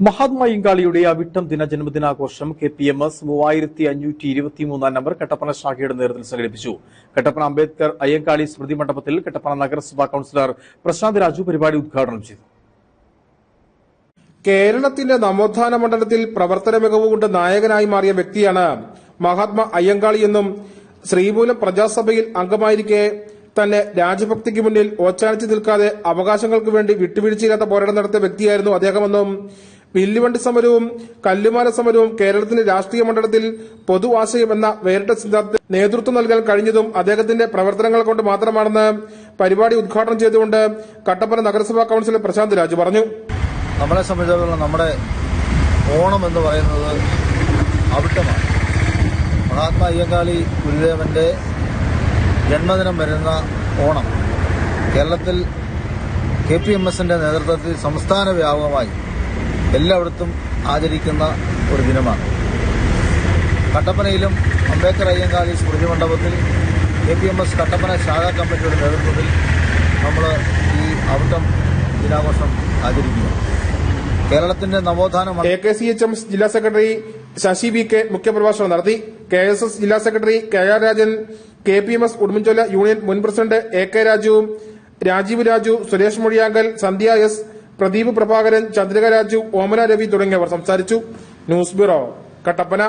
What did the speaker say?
മഹാത്മാ അയ്യങ്കാളിയുടെ അവിട്ടം ദിന ജന്മദിനാഘോഷം KPMS 3523 number Kattappana ശാഖയുടെ നേതൃത്വത്തിൽ സംഘടിപ്പിച്ചു. കട്ടപ്പന അംബേദ്കർ അയ്യങ്കാളി സ്മൃതി മണ്ഡപത്തിൽ കട്ടപ്പന നഗരസഭാ കൌൺസിലർ പ്രശാന്ത് രാജു പരിപാടി ഉദ്ഘാടനം ചെയ്തു. കേരളത്തിന്റെ നവോത്ഥാന മണ്ഡലത്തിൽ പ്രവർത്തന മികവുകൊണ്ട് നായകനായി മാറിയ വ്യക്തിയാണ് മഹാത്മാ അയ്യങ്കാളി എന്നും ശ്രീമൂലം പ്രജാസഭയിൽ അംഗമായിരിക്കെ തന്നെ രാജ്യഭക്തിക്ക് മുന്നിൽ ഓച്ചാനിച്ചു നിൽക്കാതെ അവകാശങ്ങൾക്ക് വേണ്ടി വിട്ടുവീഴ്ചയില്ലാത്ത പോരാട്ടം നടത്തിയ വ്യക്തിയായിരുന്നു അദ്ദേഹമെന്നും വില്ലുവണ്ടി സമരവും കല്ലുമാല സമരവും കേരളത്തിന്റെ രാഷ്ട്രീയ മണ്ഡലത്തിൽ പൊതുവാശയം എന്ന വേറിട്ട സിദ്ധാന്തത്തിന് നേതൃത്വം നൽകാൻ കഴിഞ്ഞതും അദ്ദേഹത്തിന്റെ പ്രവർത്തനങ്ങൾ കൊണ്ട് മാത്രമാണെന്ന് പരിപാടി ഉദ്ഘാടനം ചെയ്തുകൊണ്ട് കട്ടപ്പന നഗരസഭാ കൌൺസിലർ പ്രശാന്ത് രാജു പറഞ്ഞു. നമ്മളെ സംബന്ധിച്ചിടത്തോളം നമ്മുടെ ഓണം എന്ന് പറയുന്നത് അവിട്ടമാണ്. മഹാത്മാ അയ്യങ്കാളി ഗുരുദേവന്റെ ജന്മദിനം വരുന്ന ഓണം കേരളത്തിൽ KPMSന്റെ നേതൃത്വത്തിൽ സംസ്ഥാന വ്യാപകമായി എല്ലായിടത്തും ആചരിക്കുന്ന ഒരു ദിനമാണ്. കട്ടപ്പനയിലും അംബേദ്കർ അയ്യങ്കാളി സ്മൃതി മണ്ഡപത്തിൽ KPMS കട്ടപ്പന ശാഖാ കമ്മിറ്റിയുടെ നേതൃത്വത്തിൽ നമ്മൾ ഈ അവിട്ടം ദിനാഘോഷം ആചരിക്കുക. കേരളത്തിന്റെ നവോത്ഥാന AKCHMS ജില്ലാ സെക്രട്ടറി ശശി VK മുഖ്യപ്രഭാഷണം നടത്തി. KSS ജില്ലാ secretary KR Rajan, KPMS Udumbanchola union മുൻ പ്രസിഡന്റ് AK രാജു, രാജീവ് രാജു, സുരേഷ് മൊഴിയാങ്കൽ, സന്ധ്യ S, പ്രദീപ് പ്രഭാകരൻ, ചന്ദ്രിക രാജു, ഓമന രവി തുടങ്ങിയവർ സംസാരിച്ചു. News bureau, Kattappana.